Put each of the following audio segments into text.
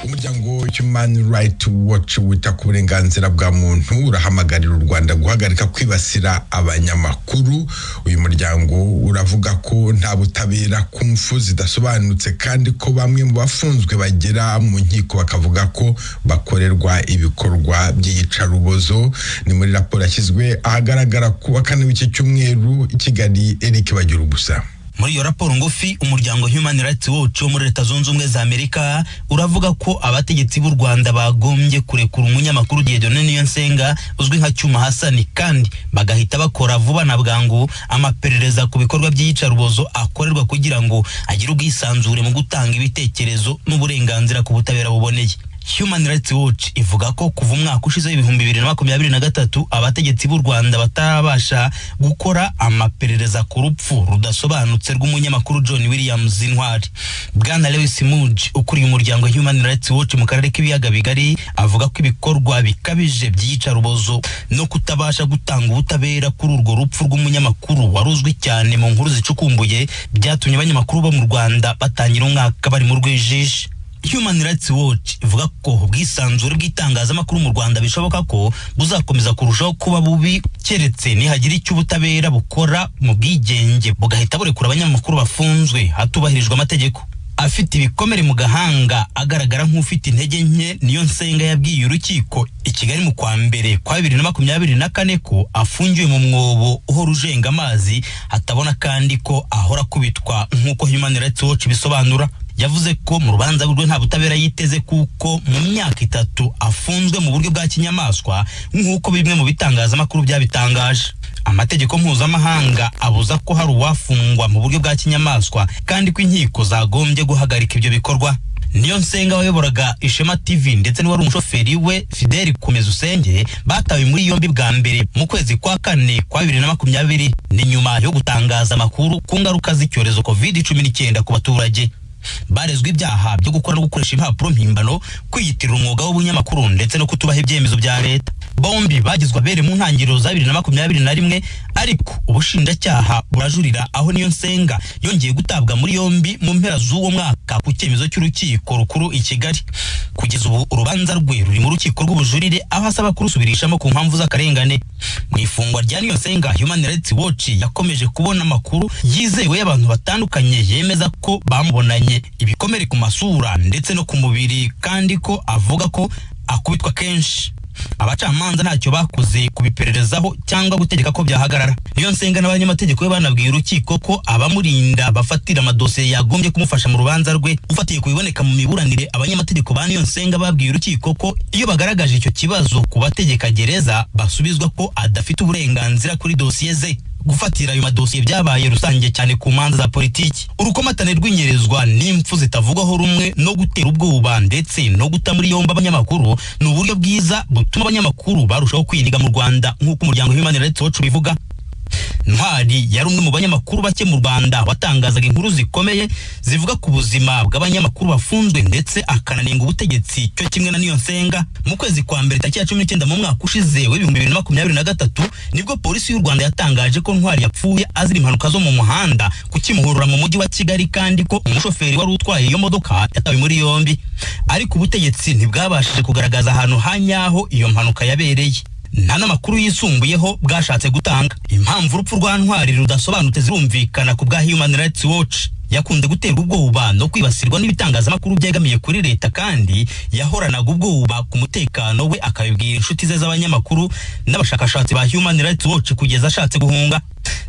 Umuryango Human Rights Watch wita ku burenganzira bwa muntu urahamagarira u Rwanda guhagarika kwibasira abanyamakuru. Uyu muryango uravuga ko nta butabera ku mfu zidasobanutse kandi ko bamwe mu bafunzwe bagera mu nkiko bakavuga ko bakorerwa ibikorwa by'iyicarubozo. Ni muri raporo yashyizwe ahagaragara ku wa kane w'iki cyumweru i Kigali. Eric Bagirubusa. Muri iyo raporo ngufi umuryango Human Rights Watch wo muri Leta Zunze Ubumwe za Amerika uravuga ko abategetsi b'u Rwanda bagombye kurekura umunyamakuru Dieudonné Niyonsenga uzwi nka Cyuma Hassan kandi bagahita bakora vuba na bwangu amaperereza ku bikorwa by'iyicarubozo akorerwa kugira ngo agire ubwisanzure mu gutanga ibitekerezo n'uburenganzira ku butabera buboneye. Human Rights Watch ivuga ko kuva umwaka ushize 2023 abategetsi b'u Rwanda batarabasha gukora amaperereza ku rupfu rudasobanutse rw'umunyamakuru John Williams Intwari. Bwana Lewis Mudge ukuriye umuryango Human Rights Watch mu karere k'ibiyaga bigari avuga ko ibikorwa bikabije by'iyicarubozo no kutabasha gutanga ubutabera kuri urwo rupfu rw'umunyamakuru waruzwi cyane mu nkuru zicukumbuye byatumye abanyamakuru bo mu Rwanda batangira umwaka bari mu rwijisho. Human Rights Watch ivuga ko ubwisanzure bw'itangazamakuru mu Rwanda bishoboka ko buzakomeza kurushaho kuba bubi keretse nihagira icyo ubutabera bukora mu bwigenge bugahita burekura abanyamakuru bafunzwe hatubahirijwe amategeko. Afite ibikomere mu gahanga agaragara nk'ufite intege nke Niyonsenga yabwiye urukiko i Kigali mu kwa mbere kwa 2024 ko afungiwe mu mwobo uhora ujenga amazi hatabona kandi ko ahora kubitwa nk'uko Human Rights Watch bisobanura. Yavuze ko mu rubanza rwe nta butabera yiteze kuko mu myaka 3 afunzwe mu buryo bwa kinyamaswa nk'uko bimwe mu bitangazamakuru byabitangaje. Amategeko mpuzamahanga abuza ko hari uwafungwa mu buryo bwa kinyamaswa kandi ko inkiko zagombye guhagarika ibyo bikorwa. Niyonsenga wayoboraga Ishema TV ndetse n'uwari umushoferi we Fidel Komezusenge batawe muri yombi bwa mbere mu kwezi kwa kane kwa 2020 ni nyuma yo gutangaza amakuru ku ngaruka z'icyorezo COVID-19 ku baturage. Barezwe ibyaha byo gukora no gukoresha impapuro mpimbano, kwiyitirira umwuga w'ubunyamakuru ndetse no kutubaha ibyemezo bya leta. Bombi bagizwe abere mu ntangiriro za 2021 ariko ubushinjacyaha burajurira aho Niyonsenga yongeye gutabwa muri yombi mu mpera z'uwo mwaka ku cyemezo cy'urukiko rukuru i Kigali. Kugeza ubu urubanza rwe ruri mu rukiko rw'ubujurire aho asaba kurusubirishamo ku mpamvu z'akarengane. Mu ifungwa rya Niyonsenga Human Rights Watch yakomeje kubona amakuru yizewe y'abantu batandukanye yemeza ko bamubonanye ibikomere ku masura ndetse no ku mubiri kandi ko avuga ko akubitwa kenshi. Abacamanza ntacyo bakoze kubipererezaho cyangwa gutegeka ko byahagarara. Niyonsenga n'abanyamategeko be banabwiye urukiko ko abamurinda bafatira amadosiye yagombye kumufasha mu rubanza rwe. Ufatiye kubiboneka mu miburanire abanyamategeko ba Niyonsenga babwiye urukiko ko iyo bagaragaje icyo kibazo ku bategeka gereza basubizwa ko adafite uburenganzira kuri dosiye ze. Gufatira ayo madosiye byabaye rusange cyane ku manza za politiki. Urukomatane rw'inyerezwa n'impfu zitavugwaho rumwe no gutera ubwoba ndetse no guta muri yombi abanyamakuru ni uburyo bwiza butuma abanyamakuru barushaho kwiniga mu Rwanda nk'uko umuryango Human Rights Watch bivuga. Ntwari yari umwe mu banyamakuru bake mu Rwanda watangazaga inkuru zikomeye zivuga ku buzima bw'abanyamakuru bafunzwe ndetse akananenga ubutegetsi cyo kimwe na Niyonsenga. Mu kwezi kwa mbere tariki ya 19 mu mwaka ushize wa 2023 nibwo polisi y'u Rwanda yatangaje ko Ntwari yapfuye azira impanuka zo mu muhanda ku Kimuhurura mu mujyi wa Kigali kandi ko umushoferi wari utwaye iyo modoka yatawe muri yombi. Ariko ubutegetsi ntibwabashije kugaragaza ahantu hanyaho iyo mpanuka yabereye. Nta n'amakuru yisumbuyeho bwashatse gutanga. Impamvu urupfu rwa Ntwari rudasobanutse zirumvikana ku bwa Human Rights Watch. Yakunze guterwa ubwoba no kwibasirwa n'ibitangazamakuru byegamiye kuri leta kandi yahoranaga ubwoba ku mutekano we akabibwira inshuti ze z'abanyamakuru n'abashakashatsi ba Human Rights Watch kugeza ashatse guhunga.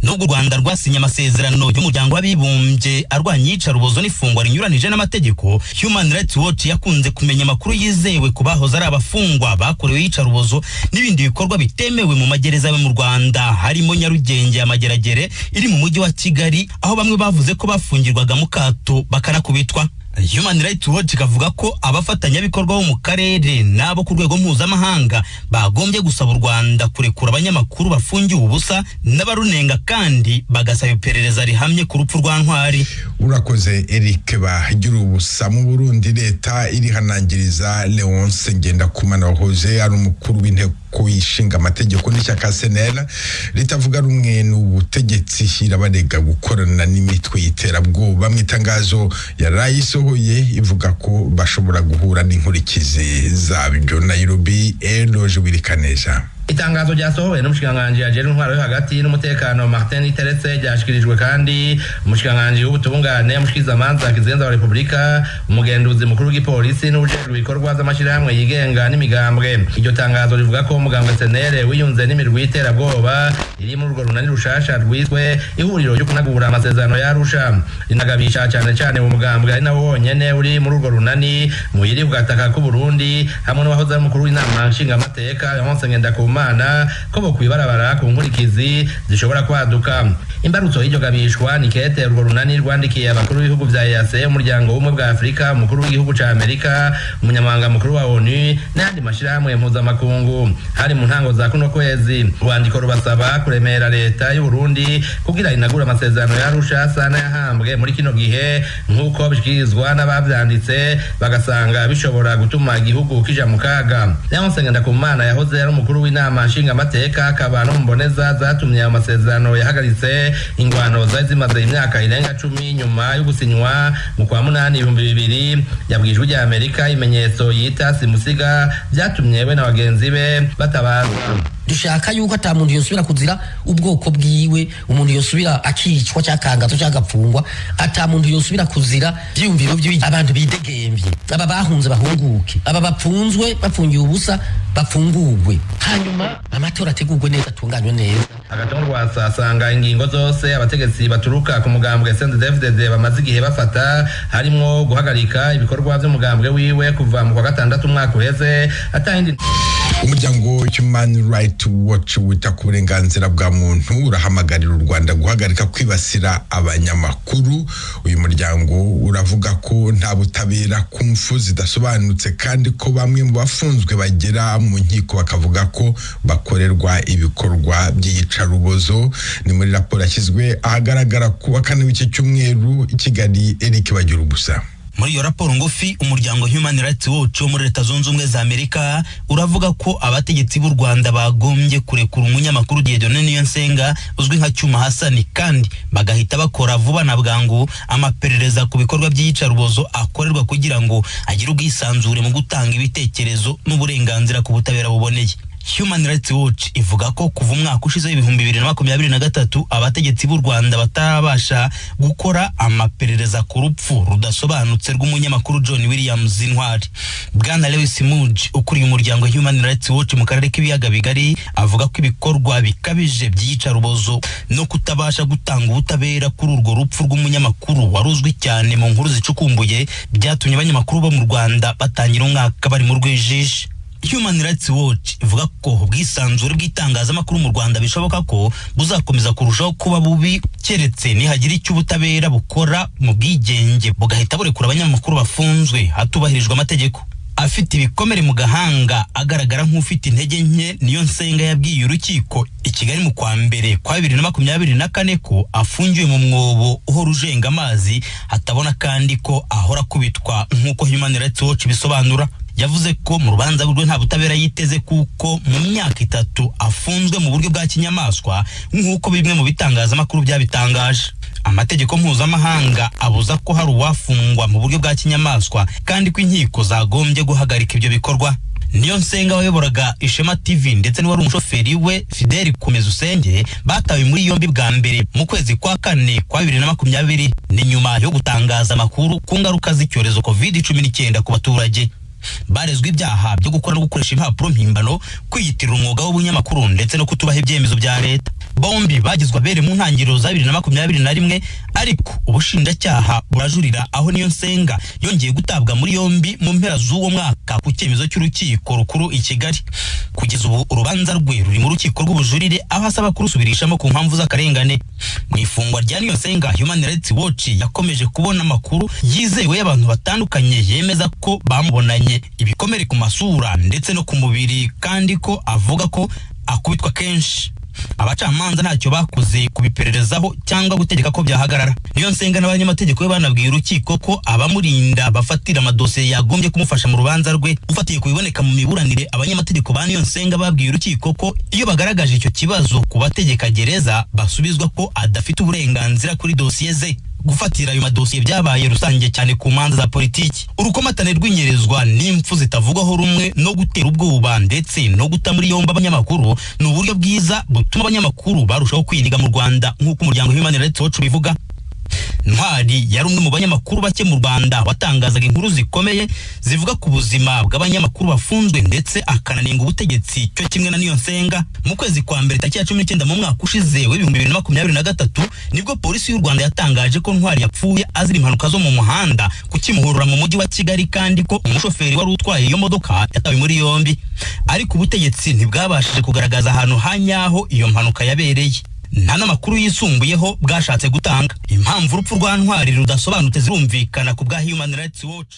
Nubwo u Rwanda rwasinye amasezerano y'umuryango w'abibumbye arwanya iyicarubozo n'ifungwa rinyuranije n'amategeko, Human Rights Watch yakunze kumenya amakuru yizewe ku bahoze ari abafungwa bakorewe iyicarubozo n'ibindi bikorwa bitemewe mu magereza yo mu Rwanda harimo Nyarugenge y'Amageragere iri mu mujyi wa Kigali aho bamwe bavuze ko bafungirwaga mu kato bakanakubitwa. Human Rights Watch kavuga ko abafatanyabikorwa bo mu karere nabo ku rwego mpuzamahanga bagombye gusaba u Rwanda kurekura abanyamakuru bafungiwe ubusa n'abarunenga kandi bagasaba iperereza rihamye ku rupfu rwa Ntwari. Urakoze Eric Bagirubusa. Mu Burundi leta irihanangiriza Leonce Ngendakumana wahoze ari umukuru w'inteko inteko ishinga amategeko n'ishyaka CNL ritavuga rumwe n'ubutegetsi irabarega gukorana n'imitwe y'iterabwoba. Mu itangazo yarayisohoye ivuga ko bashobora guhura n'inkurikizi zabyo. Nairobi, Eloge Wirikaneja. Itangazo ryasohowe n'umushikiranganji ajejwe intwaro yo hagati n'umutekano Martin Teretse ryashikirijwe kandi umushikiranganji w'ubutungane mushikirizamanza Kizigenza wa Republika, umugenduzi mukuru w'igipolisi n'ubujejwe ibikorwa z'amashirahamwe yigenga n'imigambwe. Iryo tangazo rivuga ko umugambwe CNL wiyunze n'imirwi y'iterabwoba iri muri urwo runani rushasha rwiswe ihuriro ryo kunagura amasezerano ya Arusha. Rinagabisha cyane mu mugambwe ari nawo wonyene uri muri urwo runani mu yiri bwataka ku Burundi hamwe n'abahoze ari mukuru w'inama nshingamateka Yonse Ngendakuma ko bokwibarabara ku nkurikizi zishobora kwaduka. Imbarutso y'iryo gabishwa ni kete urwo runani rwandikiye abakuru b'ibihugu vya EAC, umuryango w'ubumwe bwa Afrika, umukuru w'igihugu ca Amerika, umunyamabanga mukuru wa ONU n'andi mashirahamwe mpuzamakungu. Hari mu ntango za kuno kwezi urwandiko rubasaba kuremera leta y'u Burundi kugira inagura amasezerano ya Arusha sana yahambwe muri kino gihe nk'uko bishikirizwa n'abavyanditse, bagasanga bishobora gutuma igihugu kija mu kaga. Yonse Ngendakumana yahoze ari umukuru w'inama nshinga amateka, akaba no mboneza zatumye amasezerano yahagaritse ingwano zari zimaze imyaka irenga 10 nyuma yo gusinywa mu kwa 8/2000. Yabwijwe rya Amerika imenyetso yita simusiga byatumye we na bagenzi be batabaza. Dushaka yuko ata muntu yosubira kuzira ubwoko bwiwe, umuntu yosubira akicwa cyakangazo cyagapfungwa, ata muntu yosubira kuzira byumviro by'abantu bidegembye, aba bahunze bahunguke, aba bapfunzwe bapfungiye ubusa bapfungurwe, hanyuma amatora ategurwe neza atunganywe neza. Agatorwa sasanga ingingo zose abategetsi baturuka ku mugambwe CNDD-FDD bamaze igihe bafata harimo guhagarika ibikorwa by'umugambwe wiwe kuva mu kwa 6 umwaka uheze. Atahindi umuryango Human Rights Watch wita ku burenganzira bwa muntu urahamagarira u Rwanda guhagarika kwibasira abanyamakuru. Uyu muryango uravuga ko nta butabera ku mfu zidasobanutse kandi ko bamwe mu bafunzwe bagera mu nkiko bakavuga ko bakorerwa ibikorwa by'iyicarubozo. Ni muri raporo yashyizwe ahagaragara ku wa 4 w'iki cyumweru i Kigali. Eric Bagirugusa. Muri iyo raporo ngufi umuryango Human Rights Watch wo muri Leta Zunze Ubumwe za Amerika uravuga ko abategetsi b'u Rwanda bagombye kurekura umunyamakuru Dieudonné Niyonsenga uzwi nka Cyuma Hassan, kandi bagahita bakora vuba na bwangu amaperereza ku bikorwa by'iyicarubozo akorerwa kugira ngo agire ubwisanzure mu gutanga ibitekerezo n'uburenganzira ku butabera buboneye. Human Rights Watch ivuga ko kuva umwaka ushize 2023 abategetsi b'u Rwanda batarabasha gukora amaperereza ku rupfu rudasobanutse rw'umunyamakuru John Williams Intwari. Bwana Lewis Mudge ukuriye umuryango Human Rights Watch mu karere k'ibiyaga bigari avuga ko ibikorwa bikabije by'iyicarubozo no kutabasha gutanga ubutabera kuri urwo rupfu rw'umunyamakuru waruzwi cyane mu nkuru zicukumbuye byatumye abanyamakuru bo mu Rwanda batangira umwaka bari mu rwijiji. Human Rights Watch ivuga ko ubwisanzure bw'itangazamakuru mu Rwanda bishoboka ko buzakomeza kurushaho kuba bubi keretse nihagira icyo ubutabera bukora mu bwigenge bugahita burekura abanyamakuru bafunzwe hatubahirijwe amategeko. Afite ibikomere mu gahanga agaragara nk'ufite intege nke, Niyonsenga yabwiye urukiko i Kigali mu kwa mbere kwa 2024 ko afungiwe mu mwobo uhora ujenga amazi hatabona kandi ko ahora kubitwa nk'uko Human Rights Watch bisobanura. Yavuze ko mu rubanza rwe nta butabera yiteze kuko mu myaka 3 afunzwe mu buryo bwa kinyamaswa nk'uko bimwe mu bitangazamakuru byabitangaje. Amategeko mpuzamahanga abuza ko hari uwafungwa mu buryo bwa kinyamaswa kandi ko inkiko zagombye guhagarika ibyo bikorwa. Niyonsenga wayoboraga Ishema TV ndetse n'uwari umushoferi we Fidel Komezusenge batawe muri yombi bwa mbere mu kwezi kwa 4 kwa 2020 ni nyuma yo gutangaza amakuru ku ngaruka z'icyorezo COVID-19 ku baturage. Barezwe ibyaha byo gukora no gukoresha impapuro mpimbano, kwiyitirira umwuga w'ubunyamakuru ndetse no kutubaha ibyemezo bya leta. Bombi bagizwe abere mu ntangiriro za 2021 ariko ubushinjacyaha burajurira aho Niyonsenga yongeye gutabwa muri yombi mu mpera z'uwo mwaka ku cyemezo cy'urukiko rukuru i Kigali. Kugeza ubu urubanza rwe ruri mu rukiko rw'ubujurire aho asaba kurusubirishamo ku mpamvu z'akarengane. Mu ifungwa rya Niyonsenga, Human Rights Watch yakomeje kubona amakuru yizewe y'abantu batandukanye yemeza ko bamubonanye ibikomere ku masura ndetse no ku mubiri kandi ko avuga ko akubitwa kenshi. abacamanza ntacyo bakoze kubipererezaho cyangwa gutegeka ko byahagarara. Niyonsenga n'abanyamategeko be banabwiye urukiko ko abamurinda bafatira amadosiye yagombye kumufasha mu rubanza rwe. Ufatiye kubiboneka mu miburanire, abanyamategeko ba Niyonsenga babwiye urukiko ko iyo bagaragaje icyo kibazo ku bategeka gereza basubizwa ko adafite uburenganzira kuri dosiye ze. Gufatira ayo madosiye byabaye rusange cyane ku manza za politiki. Urukomatane rw'inyerezwa n'impfu zitavugwaho rumwe no gutera ubwoba ndetse no guta muri yombi abanyamakuru ni uburyo bwiza butuma abanyamakuru barushaho kwiniga mu Rwanda, nk'uko umuryango Human Rights Watch bivuga. Ntwari yari umwe mu banyamakuru bake mu Rwanda watangazaga inkuru zikomeye zivuga ku buzima bw'abanyamakuru bafunzwe ndetse akananenga ubutegetsi cyo kimwe na Niyonsenga. Mu kwezi kwa mbere tariki ya 19 mu mwaka ushize w'2023 nibwo polisi y'u Rwanda yatangaje ko Ntwari yapfuye azira impanuka zo mu muhanda ku Kimihurura mu mujyi wa Kigali, kandi ko umushoferi wari utwaye iyo modoka yatawe muri yombi, ariko ubutegetsi ntibwabashije kugaragaza ahantu hanyaho iyo mpanuka yabereye. Nta n'amakuru yisumbuyeho bwashatse gutanga. Impamvu urupfu rwa Ntwari rudasobanutse zirumvikana ku bwa Human Rights Watch.